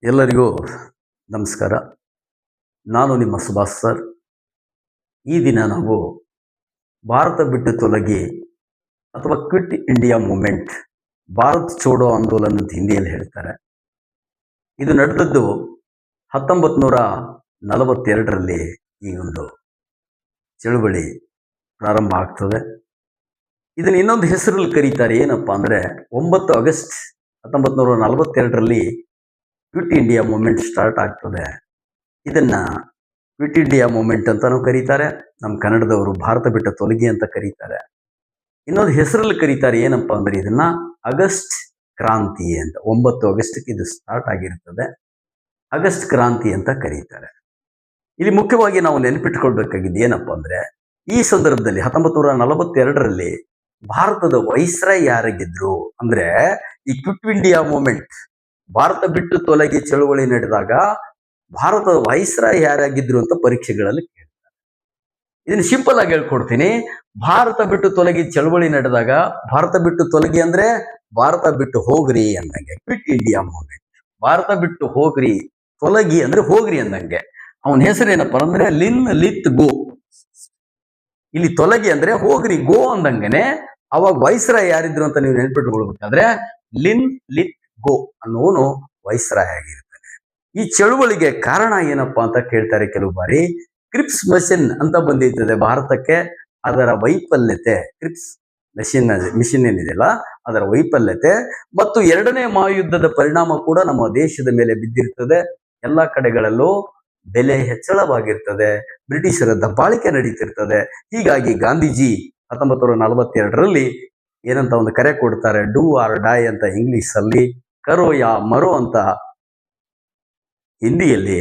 ಎಲ್ಲರಿಗೂ ನಮಸ್ಕಾರ. ನಾನು ನಿಮ್ಮ ಸುಭಾಷ್ ಸರ್. ಈ ದಿನ ನಾವು ಭಾರತ ಬಿಟ್ಟು ತೊಲಗಿ ಅಥವಾ ಕ್ವಿಟ್ ಇಂಡಿಯಾ ಮೂಮೆಂಟ್, ಭಾರತ್ ಚೋಡೋ ಆಂದೋಲನ ಅಂತ ಹಿಂದಿಯಲ್ಲಿ ಹೇಳ್ತಾರೆ. ಇದು ನಡೆದದ್ದು 1942ರಲ್ಲಿ ಈ ಒಂದು ಚಳುವಳಿ ಪ್ರಾರಂಭ ಆಗ್ತದೆ. ಇದನ್ನು ಇನ್ನೊಂದು ಹೆಸರಲ್ಲಿ ಕರೀತಾರೆ. ಏನಪ್ಪ ಅಂದರೆ 9 ಆಗಸ್ಟ್ 1942ರಲ್ಲಿ ಕ್ವಿಟ್ ಇಂಡಿಯಾ ಮೂಮೆಂಟ್ ಸ್ಟಾರ್ಟ್ ಆಗ್ತದೆ. ಇದನ್ನ ಕ್ವಿಟ್ ಇಂಡಿಯಾ ಮೂಮೆಂಟ್ ಅಂತಾನೂ ಕರೀತಾರೆ. ನಮ್ಮ ಕನ್ನಡದವರು ಭಾರತ ಬಿಟ್ಟ ತೊಲಗಿ ಅಂತ ಕರೀತಾರೆ. ಇನ್ನೊಂದು ಹೆಸರಲ್ಲಿ ಕರೀತಾರೆ. ಏನಪ್ಪ ಅಂದರೆ ಇದನ್ನ ಆಗಸ್ಟ್ ಕ್ರಾಂತಿ ಅಂತ. 9 ಆಗಸ್ಟ್ಗೆ ಇದು ಸ್ಟಾರ್ಟ್ ಆಗಿರ್ತದೆ. ಆಗಸ್ಟ್ ಕ್ರಾಂತಿ ಅಂತ ಕರೀತಾರೆ. ಇಲ್ಲಿ ಮುಖ್ಯವಾಗಿ ನಾವು ನೆನಪಿಟ್ಕೊಳ್ಬೇಕಾಗಿದ್ದು ಏನಪ್ಪ ಅಂದರೆ, ಈ ಸಂದರ್ಭದಲ್ಲಿ 1942ರಲ್ಲಿ ಭಾರತದ ವೈಸ್ರಾಯ್ ಯಾರಾಗಿದ್ರು ಅಂದ್ರೆ, ಈ ಕ್ವಿಟ್ ಇಂಡಿಯಾ ಮೂಮೆಂಟ್, ಭಾರತ ಬಿಟ್ಟು ತೊಲಗಿ ಚಳುವಳಿ ನಡೆದಾಗ ಭಾರತದ ವೈಸ್ರಾಯ್ ಯಾರಾಗಿದ್ರು ಅಂತ ಪರೀಕ್ಷೆಗಳಲ್ಲಿ ಕೇಳ್ತಾರೆ. ಇದನ್ನ ಸಿಂಪಲ್ ಆಗಿ ಹೇಳ್ಕೊಡ್ತೀನಿ. ಭಾರತ ಬಿಟ್ಟು ತೊಲಗಿ ಚಳುವಳಿ ನಡೆದಾಗ, ಭಾರತ ಬಿಟ್ಟು ತೊಲಗಿ ಅಂದ್ರೆ ಭಾರತ ಬಿಟ್ಟು ಹೋಗ್ರಿ ಅಂದಂಗೆ. ಕ್ವಿಟ್ ಇಂಡಿಯಾ ಮೂಮೆಂಟ್, ಭಾರತ ಬಿಟ್ಟು ಹೋಗ್ರಿ, ತೊಲಗಿ ಅಂದ್ರೆ ಹೋಗ್ರಿ ಅಂದಂಗೆ. ಅವನ ಹೆಸರೇನಪ್ಪ ಅಂದ್ರೆ ಲಿನ್ ಲಿತ್ ಗೋ. ಇಲ್ಲಿ ತೊಲಗಿ ಅಂದ್ರೆ ಹೋಗ್ರಿ, ಗೋ ಅಂದಂಗೆನೆ. ಅವಾಗ ವೈಸ್ರಾಯ್ ಯಾರಿದ್ರು ಅಂತ ನೀವು ನೆನ್ಪಿಟ್ಕೊಳ್ಬೇಕಾದ್ರೆ ಲಿನ್ ಲಿತ್ ಗೋ ಅನ್ನೋನು ವೈಸ್ರಾಯ್ ಆಗಿರ್ತಾನೆ. ಈ ಚಳುವಳಿಗೆ ಕಾರಣ ಏನಪ್ಪಾ ಅಂತ ಕೇಳ್ತಾರೆ ಕೆಲವು ಬಾರಿ. ಕ್ರಿಪ್ಸ್ ಮಿಷನ್ ಅಂತ ಬಂದಿರ್ತದೆ ಭಾರತಕ್ಕೆ. ಅದರ ವೈಫಲ್ಯತೆ, ಕ್ರಿಪ್ಸ್ ಮಿಷನ್ ಏನಿದೆಯಲ್ಲ ಅದರ ವೈಫಲ್ಯತೆ ಮತ್ತು 2ನೇ ಮಹಾಯುದ್ಧದ ಪರಿಣಾಮ ಕೂಡ ನಮ್ಮ ದೇಶದ ಮೇಲೆ ಬಿದ್ದಿರ್ತದೆ. ಎಲ್ಲ ಕಡೆಗಳಲ್ಲೂ ಬೆಲೆ ಹೆಚ್ಚಳವಾಗಿರ್ತದೆ, ಬ್ರಿಟಿಷರ ದಬ್ಬಾಳಿಕೆ ನಡೀತಿರ್ತದೆ. ಹೀಗಾಗಿ ಗಾಂಧೀಜಿ 1942ರಲ್ಲಿ ಏನಂತ ಒಂದು ಕರೆ ಕೊಡ್ತಾರೆ, ಡೂ ಆರ್ ಡೈ ಅಂತ ಇಂಗ್ಲಿಷ್ ಅಲ್ಲಿ, ಕರೋ ಯಾ ಮರೋ ಅಂತ ಹಿಂದಿಯಲ್ಲಿ,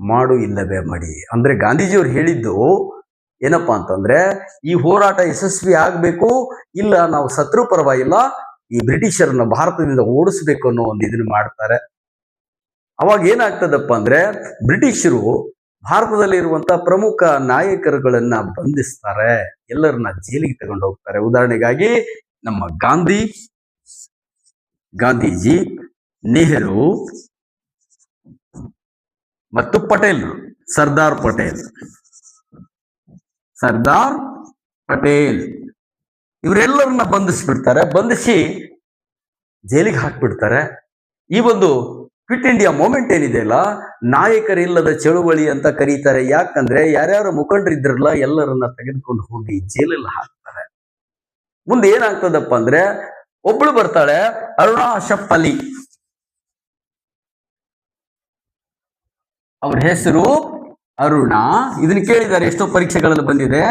ಮಾಡು ಇಲ್ಲವೇ ಮಡಿ. ಅಂದ್ರೆ ಗಾಂಧೀಜಿಯವರು ಹೇಳಿದ್ದು ಏನಪ್ಪಾ ಅಂತಂದ್ರೆ, ಈ ಹೋರಾಟ ಯಶಸ್ವಿ ಆಗ್ಬೇಕು, ಇಲ್ಲ ನಾವು ಸತ್ರು ಪರವಾಗಿಲ್ಲ, ಈ ಬ್ರಿಟಿಷರನ್ನ ಭಾರತದಿಂದ ಓಡಿಸ್ಬೇಕು ಅನ್ನೋ ಒಂದು ಇದನ್ನ ಮಾಡ್ತಾರೆ. ಅವಾಗ ಏನಾಗ್ತದಪ್ಪ ಅಂದ್ರೆ, ಬ್ರಿಟಿಷರು ಭಾರತದಲ್ಲಿರುವಂತಹ ಪ್ರಮುಖ ನಾಯಕರುಗಳನ್ನ ಬಂಧಿಸ್ತಾರೆ, ಎಲ್ಲರನ್ನ ಜೈಲಿಗೆ ತಗೊಂಡು ಹೋಗ್ತಾರೆ. ಉದಾಹರಣೆಗಾಗಿ ನಮ್ಮ ಗಾಂಧೀಜಿ, ನೆಹರು ಮತ್ತು ಪಟೇಲ್, ಸರ್ದಾರ್ ಪಟೇಲ್ ಇವರೆಲ್ಲರನ್ನ ಬಂಧಿಸ್ಬಿಡ್ತಾರೆ. ಬಂಧಿಸಿ ಜೈಲಿಗೆ ಹಾಕ್ಬಿಡ್ತಾರೆ. ಈ ಒಂದು ಕ್ವಿಟ್ ಇಂಡಿಯಾ ಮೂಮೆಂಟ್ ಏನಿದೆಯಲ್ಲ, ನಾಯಕರಿಲ್ಲದ ಚಳುವಳಿ ಅಂತ ಕರೀತಾರೆ. ಯಾಕಂದ್ರೆ ಯಾರ್ಯಾರು ಮುಖಂಡರಿದ್ರಲ್ಲ ಎಲ್ಲರನ್ನ ತೆಗೆದುಕೊಂಡು ಹೋಗಿ ಜೈಲಲ್ಲಿ ಹಾಕ್ತಾರೆ. ಮುಂದೆ ಏನಾಗ್ತದಪ್ಪ ಅಂದ್ರೆ, ಒಬ್ಳು ಬರ್ತಾಳೆ, ಅರುಣಾ ಅಶಫ್ ಅಲಿ. ಅವ್ರ ಹೆಸರು ಅರುಣಾ. ಇದನ್ನ ಕೇಳಿದ್ದಾರೆ, ಎಷ್ಟೋ ಪರೀಕ್ಷೆಗಳಲ್ಲಿ ಬಂದಿದೆ.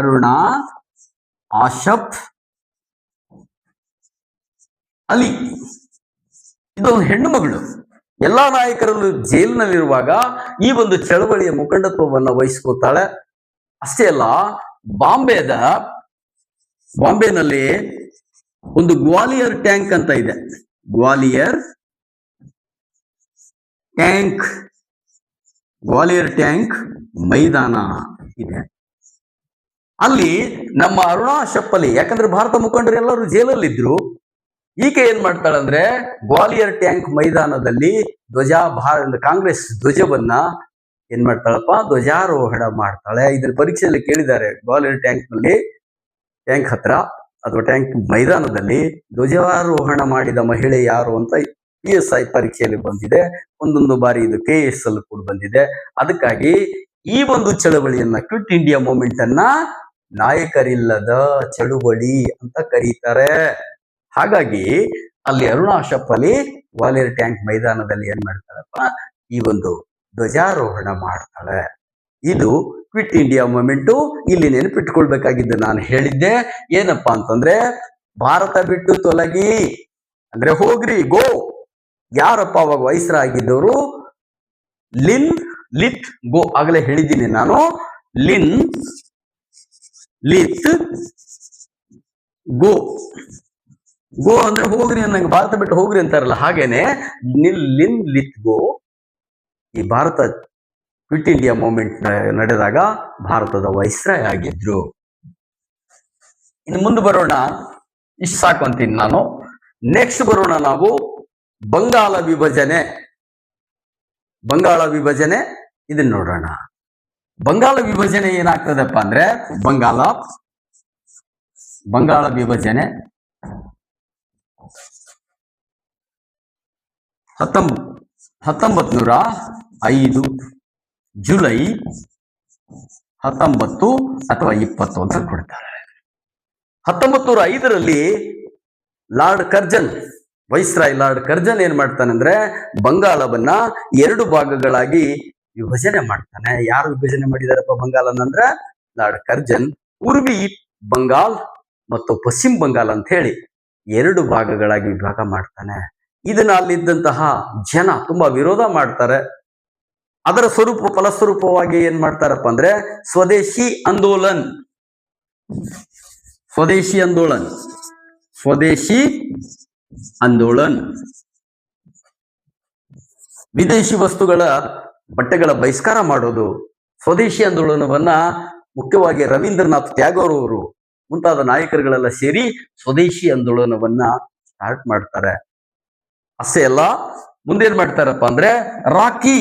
ಅರುಣಾ ಆಶಫ್ ಅಲಿ. ಇದೊಂದು ಹೆಣ್ಣು ಮಗಳು. ಎಲ್ಲಾ ನಾಯಕರಲ್ಲೂ ಜೈಲಿನಲ್ಲಿರುವಾಗ ಈ ಒಂದು ಚಳವಳಿಯ ಮುಖಂಡತ್ವವನ್ನು ವಹಿಸ್ಕೋತಾಳೆ. ಅಷ್ಟೇ ಅಲ್ಲ, ಬಾಂಬೆನಲ್ಲಿ ಒಂದು ಗ್ವಾಲಿಯರ್ ಟ್ಯಾಂಕ್ ಅಂತ ಇದೆ. ಗ್ವಾಲಿಯರ್ ಟ್ಯಾಂಕ್ ಮೈದಾನ ಇದೆ. ಅಲ್ಲಿ ನಮ್ಮ ಅರುಣಾ ಅಶಫ್ ಅಲಿ, ಯಾಕಂದ್ರೆ ಭಾರತ ಮುಖಂಡರು ಎಲ್ಲರೂ ಜೈಲಲ್ಲಿದ್ರು, ಈಕೆ ಏನ್ ಮಾಡ್ತಾಳಂದ್ರೆ ಗ್ವಾಲಿಯರ್ ಟ್ಯಾಂಕ್ ಮೈದಾನದಲ್ಲಿ ಕಾಂಗ್ರೆಸ್ ಧ್ವಜವನ್ನ ಏನ್ ಮಾಡ್ತಾಳಪ್ಪ, ಧ್ವಜಾರೋಹಣ ಮಾಡ್ತಾಳೆ. ಇದನ್ನ ಪರೀಕ್ಷೆಯಲ್ಲಿ ಕೇಳಿದ್ದಾರೆ. ಗ್ವಾಲಿಯರ್ ಟ್ಯಾಂಕ್ ಹತ್ರ ಅಥವಾ ಟ್ಯಾಂಕ್ ಮೈದಾನದಲ್ಲಿ ಧ್ವಜಾರೋಹಣ ಮಾಡಿದ ಮಹಿಳೆ ಯಾರು ಅಂತ PSI ಪರೀಕ್ಷೆಯಲ್ಲಿ ಬಂದಿದೆ. ಒಂದೊಂದು ಬಾರಿ ಇದು KS ಅಲ್ಲಿ ಕೂಡ ಬಂದಿದೆ. ಅದಕ್ಕಾಗಿ ಈ ಒಂದು ಚಳವಳಿಯನ್ನ, ಕ್ವಿಟ್ ಇಂಡಿಯಾ ಮೂಮೆಂಟ್ ಅನ್ನ ನಾಯಕರಿಲ್ಲದ ಚಳುವಳಿ ಅಂತ ಕರೀತಾರೆ. ಹಾಗಾಗಿ ಅಲ್ಲಿ ಅರುಣಾ ಅಶಫ್ ಅಲಿ ಗ್ವಾಲಿಯರ್ ಟ್ಯಾಂಕ್ ಮೈದಾನದಲ್ಲಿ ಏನ್ ಮಾಡ್ತಾಳಪ್ಪ, ಈ ಒಂದು ಧ್ವಜಾರೋಹಣ ಮಾಡ್ತಾಳೆ. ಇದು ಕ್ವಿಟ್ ಇಂಡಿಯಾ ಮೂಮೆಂಟು. ಇಲ್ಲಿ ನೆನಪಿಟ್ಕೊಳ್ಬೇಕಾಗಿದ್ದು ನಾನು ಹೇಳಿದ್ದೆ ಏನಪ್ಪಾ ಅಂತಂದ್ರೆ, ಭಾರತ ಬಿಟ್ಟು ತೊಲಗಿ ಅಂದ್ರೆ ಹೋಗ್ರಿ, ಗೋ. ಯಾರಪ್ಪ ಅವಾಗ ವೈಸ್ರಾಯ್ ಆಗಿದ್ದವರು? ಲಿನ್ ಲಿತ್ ಗೋ. ಆಗಲೇ ಹೇಳಿದ್ದೀನಿ ನಾನು, ಲಿನ್ ಲಿತ್ ಗೋ. ಗೋ ಅಂದ್ರೆ ಹೋಗ್ರಿ ಅನ್ನಂಗೆ, ಭಾರತ ಬಿಟ್ಟು ಹೋಗ್ರಿ ಅಂತಾರಲ್ಲ, ಹಾಗೇನೆ ಲಿನ್ ಲಿತ್ ಗೋ. ಈ ಭಾರತ ಕ್ವಿಟ್ ಇಂಡಿಯಾ ಮೂಮೆಂಟ್ ನಡೆದಾಗ ಭಾರತದ ವೈಸ್ರಾಯ್ ಆಗಿದ್ರು. ಇನ್ನು ಮುಂದೆ ಬರೋಣ. ಇಷ್ಟು ಸಾಕು ಅಂತೀನಿ ನಾನು. ನೆಕ್ಸ್ಟ್ ಬರೋಣ ನಾವು ಬಂಗಾಳ ವಿಭಜನೆ. ಬಂಗಾಳ ವಿಭಜನೆ ಇದನ್ನ ನೋಡೋಣ. ಬಂಗಾಳ ವಿಭಜನೆ ಏನಾಗ್ತದಪ್ಪ ಅಂದ್ರೆ ಬಂಗಾಳ ವಿಭಜನೆ 1905 ಜುಲೈ 19 ಅಥವಾ 20 ಅಂತ ಕೊಡ್ತಾರೆ. 1905ರಲ್ಲಿ lord Curzon, viceroy lord Curzon ಏನ್ ಮಾಡ್ತಾನಂದ್ರೆ ಬಂಗಾಳವನ್ನ 2 ಭಾಗಗಳಾಗಿ ವಿಭಜನೆ ಮಾಡ್ತಾನೆ. ಯಾರು ವಿಭಜನೆ ಮಾಡಿದಾರಪ್ಪ ಬಂಗಾಳನಂದ್ರೆ ಲಾರ್ಡ್ ಕರ್ಜನ್. ಪೂರ್ವಿ ಬಂಗಾಲ್ ಮತ್ತು ಪಶ್ಚಿಮ ಬಂಗಾಲ್ ಅಂತ ಹೇಳಿ 2 ಭಾಗಗಳಾಗಿ ವಿಭಾಗ ಮಾಡ್ತಾನೆ. ಇದನ್ನ ಅಲ್ಲಿದ್ದಂತಹ ಜನ ತುಂಬಾ ವಿರೋಧ ಮಾಡ್ತಾರೆ. ಅದರ ಫಲಸ್ವರೂಪವಾಗಿ ಏನ್ ಮಾಡ್ತಾರಪ್ಪ ಅಂದ್ರೆ ಸ್ವದೇಶಿ ಆಂದೋಲನ್, ವಿದೇಶಿ ವಸ್ತುಗಳ ಬಟ್ಟೆಗಳ ಬಹಿಷ್ಕಾರ ಮಾಡೋದು, ಸ್ವದೇಶಿ ಆಂದೋಲನವನ್ನ ಮುಖ್ಯವಾಗಿ ರವೀಂದ್ರನಾಥ್ ಟ್ಯಾಗೋರ್ ಅವರು ಮುಂತಾದ ನಾಯಕರುಗಳೆಲ್ಲ ಸೇರಿ ಸ್ವದೇಶಿ ಆಂದೋಲನವನ್ನ ಸ್ಟಾರ್ಟ್ ಮಾಡ್ತಾರೆ. ಅಷ್ಟೇ ಅಲ್ಲ, ಮುಂದೇನ್ ಮಾಡ್ತಾರಪ್ಪ ಅಂದ್ರೆ ರಾಖಿ,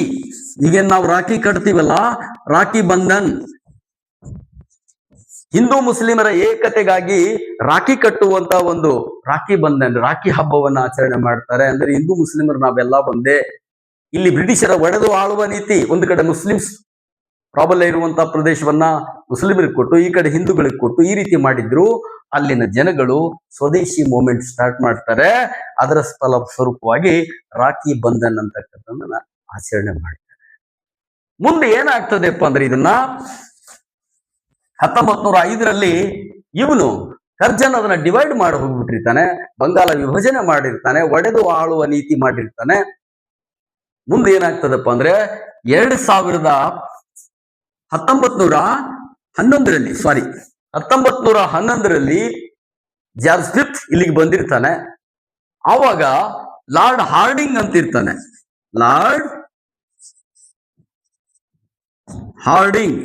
ಈಗೇನ್ ನಾವು ರಾಖಿ ಕಟ್ತೀವಲ್ಲ, ರಾಖಿ ಬಂಧನ್, ಹಿಂದೂ ಮುಸ್ಲಿಮರ ಏಕತೆಗಾಗಿ ರಾಖಿ ಕಟ್ಟುವಂತ ಒಂದು ರಾಖಿ ಬಂಧನ್, ರಾಖಿ ಹಬ್ಬವನ್ನ ಆಚರಣೆ ಮಾಡ್ತಾರೆ. ಅಂದ್ರೆ ಹಿಂದೂ ಮುಸ್ಲಿಮರು ನಾವೆಲ್ಲ ಒಂದೇ. ಇಲ್ಲಿ ಬ್ರಿಟಿಷರ ಒಡೆದು ಆಳುವ ನೀತಿ, ಒಂದು ಕಡೆ ಮುಸ್ಲಿಮ್ಸ್ ಪ್ರಾಬಲ್ಯ ಇರುವಂತಹ ಪ್ರದೇಶವನ್ನ ಮುಸ್ಲಿಮರಿಗೆ ಕೊಟ್ಟು, ಈ ಕಡೆ ಹಿಂದೂಗಳಿಗೆ ಕೊಟ್ಟು, ಈ ರೀತಿ ಮಾಡಿದ್ರು. ಅಲ್ಲಿನ ಜನಗಳು ಸ್ವದೇಶಿ ಮೂವ್ಮೆಂಟ್ ಸ್ಟಾರ್ಟ್ ಮಾಡ್ತಾರೆ. ಅದರ ಫಲಸ್ವರೂಪವಾಗಿ ರಾಖಿ ಬಂಧನ್ ಅಂತಕ್ಕಂಥದ್ದನ್ನ ಆಚರಣೆ ಮಾಡ್ತಾರೆ. ಮುಂದೆ ಏನಾಗ್ತದೆಪ್ಪ ಅಂದ್ರೆ ಇದನ್ನ 1905ರಲ್ಲಿ ಇವನು ಕರ್ಜನ್ ಅದನ್ನ ಡಿವೈಡ್ ಮಾಡಿ ಹೋಗ್ಬಿಟ್ಟಿರ್ತಾನೆ, ಬಂಗಾಳ ವಿಭಜನೆ ಮಾಡಿರ್ತಾನೆ, ಒಡೆದು ಆಳುವ ನೀತಿ ಮಾಡಿರ್ತಾನೆ. ಮುಂದೆ ಏನಾಗ್ತದಪ್ಪ ಅಂದ್ರೆ 1911ರಲ್ಲಿ ಜಾರ್ಜ್ ಫಿಫ್ತ್ ಇಲ್ಲಿಗೆ ಬಂದಿರ್ತಾನೆ. ಆವಾಗ ಲಾರ್ಡ್ ಹಾರ್ಡಿಂಗ್ ಅಂತ ಇರ್ತಾನೆ. ಲಾರ್ಡ್ ಹಾರ್ಡಿಂಗ್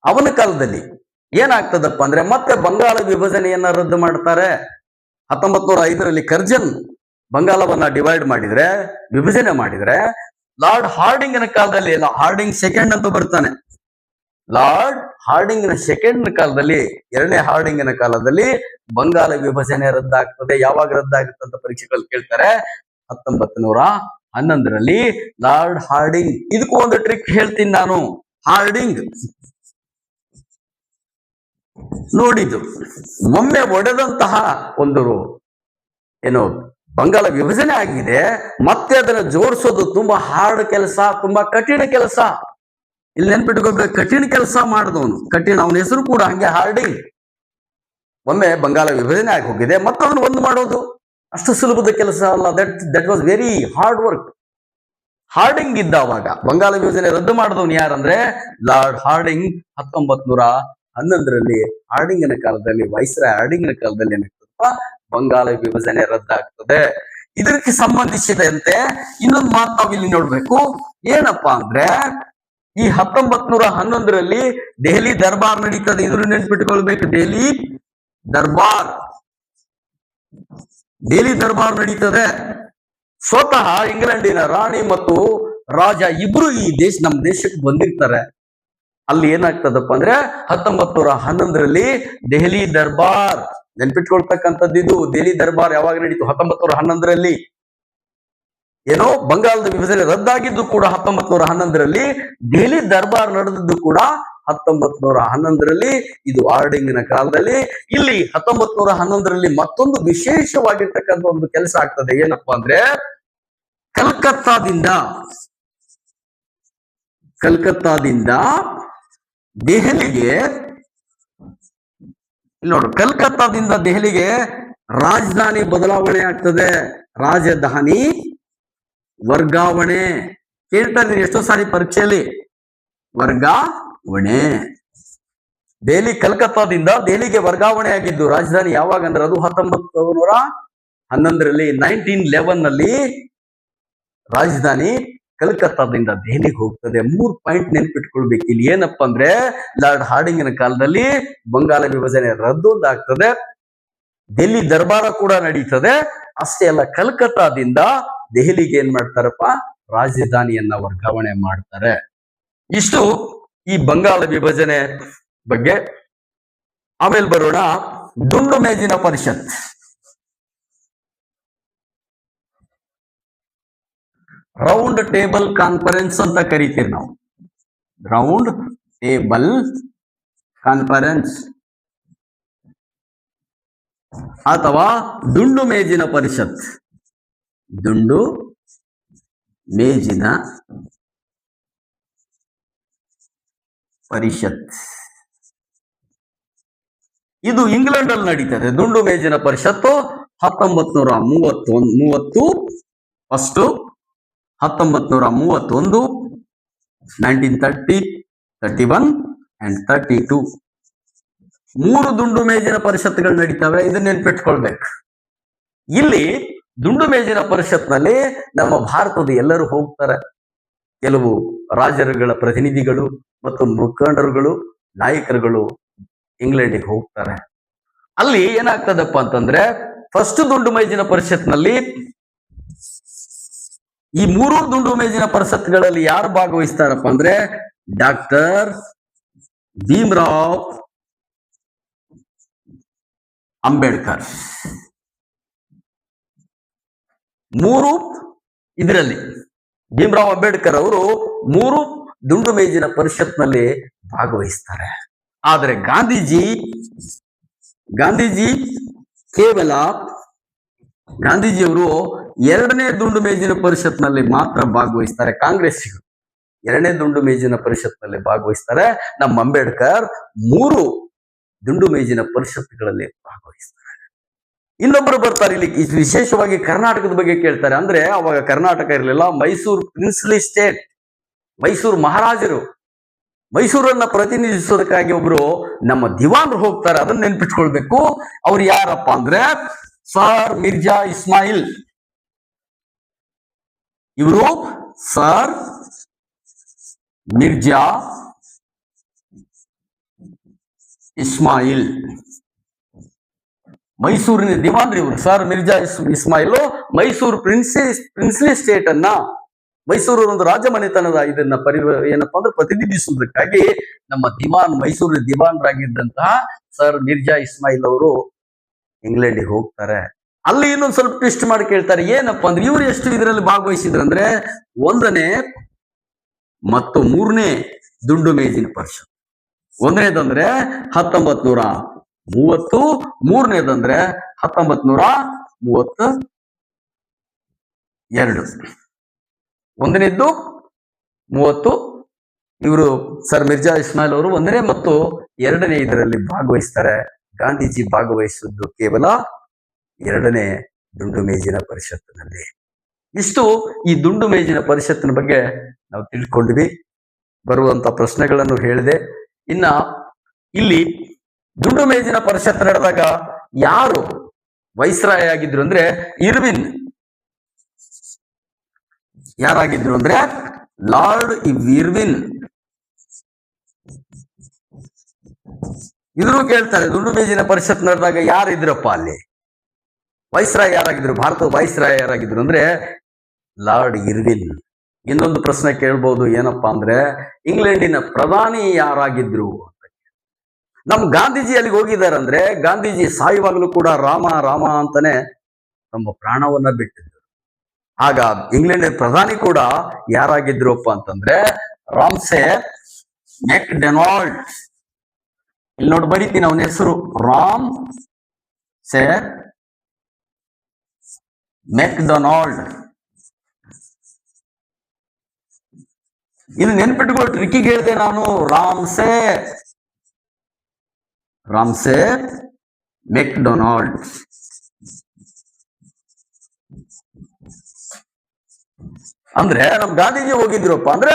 ಅವನ ಕಾಲದಲ್ಲಿ ಏನಾಗ್ತದಪ್ಪ ಅಂದ್ರೆ ಮತ್ತೆ ಬಂಗಾಳ ವಿಭಜನೆಯನ್ನ ರದ್ದು ಮಾಡ್ತಾರೆ. 1905ರಲ್ಲಿ ಕರ್ಜನ್ ಬಂಗಾಳವನ್ನ ವಿಭಜನೆ ಮಾಡಿದ್ರೆ ಲಾರ್ಡ್ ಹಾರ್ಡಿಂಗ್ನ ಕಾಲದಲ್ಲಿ, ಹಾರ್ಡಿಂಗ್ ಸೆಕೆಂಡ್ ಅಂತ ಬರ್ತಾನೆ, ಲಾರ್ಡ್ ಹಾರ್ಡಿಂಗ್ನ ಸೆಕೆಂಡ್ ಕಾಲದಲ್ಲಿ, 2ನೇ ಹಾರ್ಡಿಂಗ್ನ ಕಾಲದಲ್ಲಿ ಬಂಗಾಳ ವಿಭಜನೆ ರದ್ದಾಗ್ತದೆ. ಯಾವಾಗ ರದ್ದಾಗುತ್ತೆ ಅಂತ ಪರೀಕ್ಷೆಗಳು ಕೇಳ್ತಾರೆ. 1911ರಲ್ಲಿ ಲಾರ್ಡ್ ಹಾರ್ಡಿಂಗ್, ಇದಕ್ಕೂ ಒಂದು ಟ್ರಿಕ್ ಹೇಳ್ತೀನಿ ನಾನು. ಹಾರ್ಡಿಂಗ್ ನೋಡಿದ್ದು ಒಮ್ಮೆ ಒಡೆದಂತಹ ಒಂದು ಬಂಗಾಳ ವಿಭಜನೆ ಆಗಿದೆ, ಮತ್ತೆ ಅದನ್ನ ಜೋಡಿಸೋದು ತುಂಬಾ ಹಾರ್ಡ್ ಕೆಲಸ, ತುಂಬಾ ಕಠಿಣ ಕೆಲಸ. ಇಲ್ಲಿ ನೆನ್ಪಿಟ್ಕೋಬೇಕು, ಕಠಿಣ ಕೆಲಸ ಮಾಡಿದವನು, ಅವನ ಹೆಸರು ಕೂಡ ಹಂಗೆ ಹಾರ್ಡಿಂಗ್. ಒಮ್ಮೆ ಬಂಗಾಳ ವಿಭಜನೆ ಆಗಿ ಹೋಗಿದೆ, ಮತ್ತವನು ಒಂದು ಮಾಡೋದು ಅಷ್ಟು ಸುಲಭದ ಕೆಲಸ ಅಲ್ಲ. That was very hard work. Hardinge ಇದ್ದಾವಾಗ ಬಂಗಾಳ ವಿಭಜನೆ ರದ್ದು ಮಾಡಿದವನು ಯಾರಂದ್ರೆ ಲಾರ್ಡ್ ಹಾರ್ಡಿಂಗ್. 1911ರಲ್ಲಿ ಹಾರ್ಡಿಂಗ್ನ ಕಾಲದಲ್ಲಿ, ವೈಸ್ರಾಯ್ ಹಾರ್ಡಿಂಗ್ನ ಕಾಲದಲ್ಲಿ ಏನಾಗ್ತದಪ್ಪ, ಬಂಗಾಳ ವಿಭಜನೆ ರದ್ದಾಗ್ತದೆ. ಇದಕ್ಕೆ ಸಂಬಂಧಿಸಿದಂತೆ ಇನ್ನೊಂದು ಮಾತು ನಾವಿಲ್ಲಿ ನೋಡ್ಬೇಕು. ಏನಪ್ಪಾ ಅಂದ್ರೆ ಈ 1911ರಲ್ಲಿ ದೆಹಲಿ ದರ್ಬಾರ್ ನಡೀತದೆ. ಇದ್ರ ನೆನ್ಪಿಟ್ಕೊಳ್ಬೇಕು, ದೆಹಲಿ ದರ್ಬಾರ್ ನಡೀತದೆ. ಸ್ವತಃ ಇಂಗ್ಲೆಂಡಿನ ರಾಣಿ ಮತ್ತು ರಾಜ ಇಬ್ರು ನಮ್ಮ ದೇಶಕ್ಕೆ ಬಂದಿರ್ತಾರೆ. ಅಲ್ಲಿ ಏನಾಗ್ತದಪ್ಪ ಅಂದ್ರೆ 1911ರಲ್ಲಿ ದೆಹಲಿ ದರ್ಬಾರ್, ನೆನ್ಪಿಟ್ಕೊಳ್ತಕ್ಕಂಥದ್ದು ಇದು. ದೆಹಲಿ ದರ್ಬಾರ್ ಯಾವಾಗ ನಡೀತು? 1911ರಲ್ಲಿ. ಏನೋ ಬಂಗಾಳದ ವಿಭಜನೆ ರದ್ದಾಗಿದ್ದು ಕೂಡ 1911ರಲ್ಲಿ, ದೆಹಲಿ ದರ್ಬಾರ್ ನಡೆದದ್ದು ಕೂಡ 1911ರಲ್ಲಿ. ಇದು ಹಾರ್ಡಿಂಗ್ನ ಕಾಲದಲ್ಲಿ. ಇಲ್ಲಿ 1911ರಲ್ಲಿ ಮತ್ತೊಂದು ವಿಶೇಷವಾಗಿರ್ತಕ್ಕಂಥ ಒಂದು ಕೆಲಸ ಆಗ್ತದೆ. ಏನಪ್ಪಾ ಅಂದ್ರೆ ಕಲ್ಕತ್ತಾದಿಂದ ದೆಹಲಿಗೆ, ನೋಡು, ಕಲ್ಕತ್ತಾದಿಂದ ದೆಹಲಿಗೆ ರಾಜಧಾನಿ ಬದಲಾವಣೆ ಆಗ್ತದೆ. ರಾಜಧಾನಿ ವರ್ಗಾವಣೆ ಕೇಳ್ತಾ ಇದ್ದೀನಿ ಎಷ್ಟೋ ಸಾರಿ ಪರೀಕ್ಷೆಯಲ್ಲಿ. ವರ್ಗಾವಣೆ, ದೆಹಲಿ ಕಲ್ಕತ್ತಾದಿಂದ ದೆಹಲಿಗೆ ವರ್ಗಾವಣೆ ಆಗಿದ್ದು ರಾಜಧಾನಿ ಯಾವಾಗ ಅಂದ್ರೆ ಅದು 1911ರಲ್ಲಿ. 1911ನಲ್ಲಿ ರಾಜಧಾನಿ ಕಲ್ಕತ್ತಾದಿಂದ ದೆಹಲಿಗೆ ಹೋಗ್ತದೆ. 3 ಪಾಯಿಂಟ್ ನೆನ್ಪಿಟ್ಕೊಳ್ಬೇಕು ಇಲ್ಲಿ. ಏನಪ್ಪಾ ಅಂದ್ರೆ ಲಾರ್ಡ್ ಹಾರ್ಡಿಂಗ್ನ ಕಾಲದಲ್ಲಿ ಬಂಗಾಳ ವಿಭಜನೆ ರದ್ದು ಆಗ್ತದೆ. ಡೆಲ್ಲಿ ದರ್ಬಾರ ಕೂಡ ನಡೀತದೆ. ಅಷ್ಟೇ ಅಲ್ಲ, ಕಲ್ಕತ್ತಾದಿಂದ ದೆಹಲಿಗೆ ಏನ್ ಮಾಡ್ತಾರಪ್ಪ, ರಾಜಧಾನಿಯನ್ನ ವರ್ಗಾವಣೆ ಮಾಡ್ತಾರೆ. ಇಷ್ಟು ಈ ಬಂಗಾಳ ವಿಭಜನೆ ಬಗ್ಗೆ. ಆಮೇಲೆ ಬರೋಣ ದುಂಡು ಮೇಜಿನ ಪರಿಷತ್. ರೌಂಡ್ ಟೇಬಲ್ ಕಾನ್ಫರೆನ್ಸ್ ಅಂತ ಕರಿತೀವಿ ನಾವು. ರೌಂಡ್ ಟೇಬಲ್ ಕಾನ್ಫರೆನ್ಸ್ ಅಥವಾ ದುಂಡು ಮೇಜಿನ ಪರಿಷತ್. ದುಂಡು ಮೇಜಿನ ಪರಿಷತ್ ಇದು ಇಂಗ್ಲೆಂಡ್ ಅಲ್ಲಿ ನಡೀತದೆ. ದುಂಡು ಮೇಜಿನ ಪರಿಷತ್ತು 1931 ಫಸ್ಟ್, 1931, 1930, 31 and 32 3 ದುಂಡು ಮೇಜಿನ ಪರಿಷತ್ಗಳು ನಡೀತವೆ. ಇದನ್ನ ನೆನ್ಪಿಟ್ಕೊಳ್ಬೇಕು. ಇಲ್ಲಿ ದುಂಡು ಮೇಜಿನ ಪರಿಷತ್ನಲ್ಲಿ ನಮ್ಮ ಭಾರತದ ಎಲ್ಲರೂ ಹೋಗ್ತಾರೆ. ಕೆಲವು ರಾಜರುಗಳ ಪ್ರತಿನಿಧಿಗಳು ಮತ್ತು ಮುಖಂಡರುಗಳು, ನಾಯಕರುಗಳು ಇಂಗ್ಲೆಂಡಿಗೆ ಹೋಗ್ತಾರೆ. ಅಲ್ಲಿ ಏನಾಗ್ತದಪ್ಪ ಅಂತಂದ್ರೆ, ಫಸ್ಟ್ ದುಂಡು ಮೇಜಿನ ಪರಿಷತ್ನಲ್ಲಿ ಈ 3 ದುಂಡು ಮೇಜಿನ ಪರಿಷತ್ಗಳಲ್ಲಿ ಯಾರು ಭಾಗವಹಿಸ್ತಾರಪ್ಪ ಅಂದ್ರೆ, ಡಾಕ್ಟರ್ ಭೀಮರಾವ್ ಅಂಬೇಡ್ಕರ್. 3 ಇದರಲ್ಲಿ ಭೀಮರಾವ್ ಅಂಬೇಡ್ಕರ್ ಅವರು 3 ದುಂಡು ಮೇಜಿನ ಪರಿಷತ್ನಲ್ಲಿ ಭಾಗವಹಿಸ್ತಾರೆ. ಆದರೆ ಗಾಂಧೀಜಿ ಕೇವಲ ಗಾಂಧೀಜಿಯವರು 2ನೇ ದುಂಡು ಮೇಜಿನ ಪರಿಷತ್ನಲ್ಲಿ ಮಾತ್ರ ಭಾಗವಹಿಸ್ತಾರೆ. ಕಾಂಗ್ರೆಸ್ಸಿಗರು 2ನೇ ದುಂಡು ಮೇಜಿನ ಪರಿಷತ್ನಲ್ಲಿ ಭಾಗವಹಿಸ್ತಾರೆ. ನಮ್ಮ ಅಂಬೇಡ್ಕರ್ 3 ದುಂಡು ಮೇಜಿನ ಪರಿಷತ್ಗಳಲ್ಲಿ ಭಾಗವಹಿಸ್ತಾರೆ. ಇನ್ನೊಬ್ಬರು ಬರ್ತಾರೆ ಇಲ್ಲಿ, ವಿಶೇಷವಾಗಿ ಕರ್ನಾಟಕದ ಬಗ್ಗೆ ಕೇಳ್ತಾರೆ. ಅಂದ್ರೆ ಅವಾಗ ಕರ್ನಾಟಕ ಇರಲಿಲ್ಲ, ಮೈಸೂರು ಪ್ರಿನ್ಸ್ಲಿ ಸ್ಟೇಟ್, ಮೈಸೂರು ಮಹಾರಾಜರು. ಮೈಸೂರನ್ನ ಪ್ರತಿನಿಧಿಸೋದಕ್ಕಾಗಿ ಒಬ್ರು ನಮ್ಮ ದಿವಾನ್ರು ಹೋಗ್ತಾರೆ. ಅದನ್ನ ನೆನ್ಪಿಟ್ಕೊಳ್ಬೇಕು. ಅವ್ರು ಯಾರಪ್ಪ ಅಂದ್ರೆ ಸರ್ ಮಿರ್ಜಾ ಇಸ್ಮಾಯಿಲ್. ಇವರು ಸರ್ ಮಿರ್ಜಾ ಇಸ್ಮಾಯಿಲ್, ಮೈಸೂರಿನ ದಿವಾನ್ರಿ ಇವರು. Sir Mirza Ismail Mysuru princely state ಅನ್ನ, ಮೈಸೂರು ಒಂದು ರಾಜಮನೆತನದ ಇದನ್ನ ಏನಪ್ಪಾ ಅಂದ್ರೆ ಪ್ರತಿನಿಧಿಸುವುದಕ್ಕಾಗಿ ನಮ್ಮ ಮೈಸೂರಿನ ದಿವಾನ್ರಾಗಿದ್ದಂತಹ ಸರ್ ಮಿರ್ಜಾ ಇಸ್ಮಾಯಿಲ್ ಅವರು ಇಂಗ್ಲೆಂಡಿಗೆ ಹೋಗ್ತಾರೆ. ಅಲ್ಲಿ ಇನ್ನೊಂದು ಸ್ವಲ್ಪ ಟ್ವಿಸ್ಟ್ ಮಾಡಿ ಕೇಳ್ತಾರೆ. ಏನಪ್ಪಾ ಅಂದ್ರೆ ಇವರು ಎಷ್ಟು ಇದರಲ್ಲಿ ಭಾಗವಹಿಸಿದ್ರಂದ್ರೆ 1ನೇ ಮತ್ತು 3ನೇ ದುಂಡು ಮೇಜಿನ ಪರಿಷತ್. 1ನೇದಂದ್ರೆ 1930, 3ನೇದಂದ್ರೆ 1932. 1ನೇದ್ದು 30, ಇವರು ಸರ್ ಮಿರ್ಜಾ ಇಸ್ಮಾಯಿಲ್ ಅವರು 1ನೇ ಮತ್ತು 2ನೇ ಇದರಲ್ಲಿ ಭಾಗವಹಿಸ್ತಾರೆ. ಗಾಂಧೀಜಿ ಭಾಗವಹಿಸಿದ್ದು ಕೇವಲ 2ನೇ ದುಂಡು ಮೇಜಿನ ಪರಿಷತ್ತಿನಲ್ಲಿ. ಇಷ್ಟು ಈ ದುಂಡು ಮೇಜಿನ ಪರಿಷತ್ತಿನ ಬಗ್ಗೆ ನಾವು ತಿಳ್ಕೊಂಡ್ವಿ. ಬರುವಂತ ಪ್ರಶ್ನೆಗಳನ್ನು ಹೇಳಿದೆ. ಇನ್ನ ಇಲ್ಲಿ ದುಂಡು ಮೇಜಿನ ಪರಿಷತ್ ನಡೆದಾಗ ಯಾರು ವೈಸ್ರಾಯ್ ಆಗಿದ್ರು ಅಂದ್ರೆ ಇರ್ವಿನ್. ಯಾರಾಗಿದ್ರು ಅಂದ್ರೆ ಲಾರ್ಡ್ ಇರ್ವಿನ್. ಇದ್ರು ಕೇಳ್ತಾರೆ, ದುಂಡು ಮೇಜಿನ ಪರಿಷತ್ ನಡೆದಾಗ ಯಾರಿದ್ರಪ್ಪ ಅಲ್ಲಿ ವೈಸ್ರಾಯ್ ಯಾರಾಗಿದ್ರು, ಭಾರತದ ವೈಸ್ರಾಯ್ ಯಾರಾಗಿದ್ರು ಅಂದ್ರೆ ಲಾರ್ಡ್ ಇರ್ವಿನ್. ಇನ್ನೊಂದು ಪ್ರಶ್ನೆ ಕೇಳ್ಬಹುದು, ಏನಪ್ಪಾ ಅಂದ್ರೆ ಇಂಗ್ಲೆಂಡಿನ ಪ್ರಧಾನಿ ಯಾರಾಗಿದ್ರು ಅಂತ. ನಮ್ ಗಾಂಧೀಜಿ ಅಲ್ಲಿಗೆ ಹೋಗಿದ್ದಾರೆ ಅಂದ್ರೆ ಗಾಂಧೀಜಿ ಸಾಯುವಾಗಲೂ ಕೂಡ ರಾಮ ರಾಮ ಅಂತಾನೆ ತಮ್ಮ ಪ್ರಾಣವನ್ನ ಬಿಟ್ಟಿದ್ರು. ಆಗ ಇಂಗ್ಲೆಂಡಿನ ಪ್ರಧಾನಿ ಕೂಡ ಯಾರಾಗಿದ್ರುಪ್ಪ ಅಂತಂದ್ರೆ ರಾಮ್ಸೆ ಮೆಕ್ಡೊನಾಲ್ಡ್. ಇಲ್ಲಿ ನೋಡಿ ಬರೀತೀನಿ ಅವನ ಹೆಸರು, ರಾಮ್ಸೆ ಮೆಕ್ಡೊನಾಲ್ಡ್. ಇದು ನೆನ್ಪಿಟ್ಕೊಳ್ಳಿ, ಟ್ರಿಕ್ಕಿಗೆ ಹೇಳಿದೆ ನಾನು. Ramsay McDonald. ಅಂದ್ರೆ ನಮ್ ಗಾಂಧೀಜಿ ಹೋಗಿದ್ರಪ್ಪ ಅಂದ್ರೆ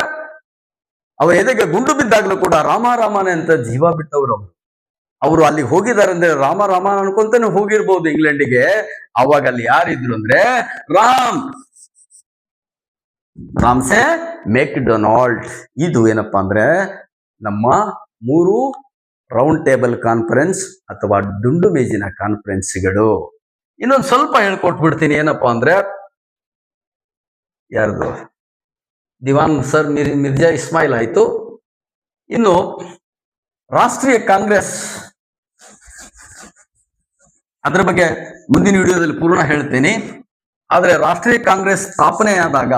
ಅವ್ರ ಎದೆಗೆ ಗುಂಡು ಬಿದ್ದಾಗ್ಲೂ ಕೂಡ ರಾಮ ರಾಮನೇ ಅಂತ ಜೀವ ಬಿಟ್ಟವ್ರು. ಅವರು ಅಲ್ಲಿಗೆ ಹೋಗಿದ್ದಾರೆ ಅಂದ್ರೆ ರಾಮ ರಾಮ ಅನ್ಕೊಂತಾನೆ ಹೋಗಿರ್ಬೋದು ಇಂಗ್ಲೆಂಡಿಗೆ. ಅವಾಗ ಅಲ್ಲಿ ಯಾರಿದ್ರು ಅಂದ್ರೆ ರಾಮ್ಸೆ ಮೆಕ್ಡೊನಾಲ್ಡ್. ಇದು ಏನಪ್ಪಾ ಅಂದ್ರೆ ನಮ್ಮ 3 ರೌಂಡ್ ಟೇಬಲ್ ಕಾನ್ಫರೆನ್ಸ್ ಅಥವಾ ದುಂಡು ಮೇಜಿನ ಕಾನ್ಫರೆನ್ಸ್ಗಳು. ಇನ್ನೊಂದು ಸ್ವಲ್ಪ ಹೇಳ್ಕೊಟ್ಬಿಡ್ತೀನಿ. ಏನಪ್ಪಾ ಅಂದ್ರೆ, ಯಾರ್ದು ದಿವಾನ್ ಸರ್ ಮಿರ್ಜಾ ಇಸ್ಮಾಯಿಲ್ ಆಯ್ತು. ಇನ್ನು ರಾಷ್ಟ್ರೀಯ ಕಾಂಗ್ರೆಸ್, ಅದ್ರ ಬಗ್ಗೆ ಮುಂದಿನ ವಿಡಿಯೋದಲ್ಲಿ ಪೂರ್ಣ ಹೇಳ್ತೇನೆ. ಆದ್ರೆ ರಾಷ್ಟ್ರೀಯ ಕಾಂಗ್ರೆಸ್ ಸ್ಥಾಪನೆಯಾದಾಗ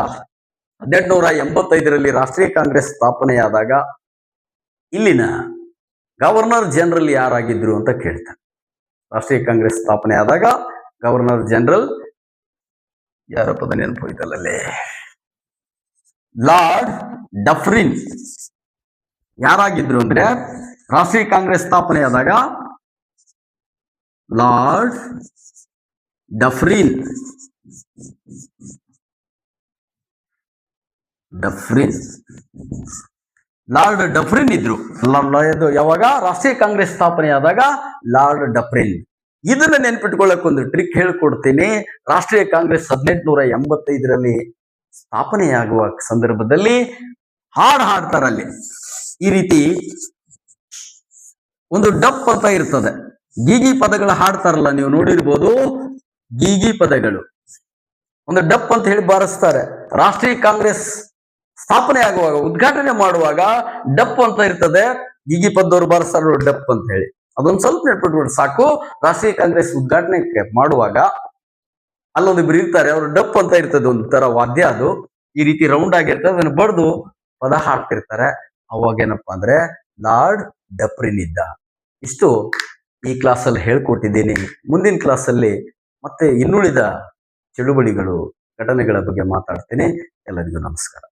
1885ರಲ್ಲಿ ರಾಷ್ಟ್ರೀಯ ಕಾಂಗ್ರೆಸ್ ಸ್ಥಾಪನೆಯಾದಾಗ ಇಲ್ಲಿನ ಗವರ್ನರ್ ಜನರಲ್ ಯಾರಾಗಿದ್ರು ಅಂತ ಕೇಳ್ತಾರೆ. ರಾಷ್ಟ್ರೀಯ ಕಾಂಗ್ರೆಸ್ ಸ್ಥಾಪನೆ ಆದಾಗ ಗವರ್ನರ್ ಜನರಲ್ ಯಾರ ಪದ ನೆನಪೋಯ್ತಲ್ಲೇ, ಲಾರ್ಡ್ ಡಫ್ರಿನ್ ಯಾರಾಗಿದ್ರು ಅಂದ್ರೆ, ರಾಷ್ಟ್ರೀಯ ಕಾಂಗ್ರೆಸ್ ಸ್ಥಾಪನೆ ಆದಾಗ ಲಾರ್ಡ್ ಡಫ್ರಿನ್ ಲಾರ್ಡ್ ಡಫ್ರಿನ್ ಇದ್ರು. ಯಾವಾಗ ರಾಷ್ಟ್ರೀಯ ಕಾಂಗ್ರೆಸ್ ಸ್ಥಾಪನೆ ಆದಾಗ ಲಾರ್ಡ್ ಡಫ್ರಿನ್. ಇದನ್ನ ನೆನ್ಪಿಟ್ಕೊಳ್ಳಕ್ ಒಂದು ಟ್ರಿಕ್ ಹೇಳ್ಕೊಡ್ತೀನಿ. ರಾಷ್ಟ್ರೀಯ ಕಾಂಗ್ರೆಸ್ 1885ರಲ್ಲಿ ಸ್ಥಾಪನೆಯಾಗುವ ಸಂದರ್ಭದಲ್ಲಿ ಹಾಡು ಹಾಡ್ತಾರಲ್ಲಿ. ಈ ರೀತಿ ಒಂದು ಡಪ್ ಅಂತ ಇರ್ತದೆ. ಗೀಗಿ ಪದಗಳು ಹಾಡ್ತಾರಲ್ಲ, ನೀವು ನೋಡಿರ್ಬೋದು. ಗೀಗಿ ಪದಗಳು ಒಂದು ಡಪ್ ಅಂತ ಹೇಳಿ ಬಾರಿಸ್ತಾರೆ. ರಾಷ್ಟ್ರೀಯ ಕಾಂಗ್ರೆಸ್ ಸ್ಥಾಪನೆ ಆಗುವಾಗ, ಉದ್ಘಾಟನೆ ಮಾಡುವಾಗ ಡಪ್ ಅಂತ ಇರ್ತದೆ. ಗೀಗಿ ಪದವರು ಬಾರಿಸ್ತಾರ ಡಪ್ ಅಂತ ಹೇಳಿ. ಅದೊಂದು ಸ್ವಲ್ಪ ನೆನ್ಪಿಟ್ಬಿಟ್ಟು ಸಾಕು. ರಾಷ್ಟ್ರೀಯ ಕಾಂಗ್ರೆಸ್ ಉದ್ಘಾಟನೆ ಮಾಡುವಾಗ ಅಲ್ಲೊಂದಿಬ್ರು ಇರ್ತಾರೆ, ಅವ್ರು ಡಪ್ ಅಂತ ಇರ್ತದೆ, ಒಂಥರ ವಾದ್ಯ. ಅದು ಈ ರೀತಿ ರೌಂಡ್ ಆಗಿರ್ತದೆ, ಅದನ್ನು ಬಡ್ದು ಪದ ಹಾಡ್ತಿರ್ತಾರೆ. ಅವಾಗ ಏನಪ್ಪಾ ಅಂದ್ರೆ ಲಾರ್ಡ್ ಡಫ್ರಿನ್ ಇದ್ದ. ಇಷ್ಟು ಈ ಕ್ಲಾಸಲ್ಲಿ ಹೇಳ್ಕೊಟ್ಟಿದ್ದೀನಿ. ಮುಂದಿನ ಕ್ಲಾಸಲ್ಲಿ ಮತ್ತೆ ಇನ್ನುಳಿದ ಚಳುವಳಿಗಳು, ಘಟನೆಗಳ ಬಗ್ಗೆ ಮಾತಾಡ್ತೀನಿ. ಎಲ್ಲರಿಗೂ ನಮಸ್ಕಾರ.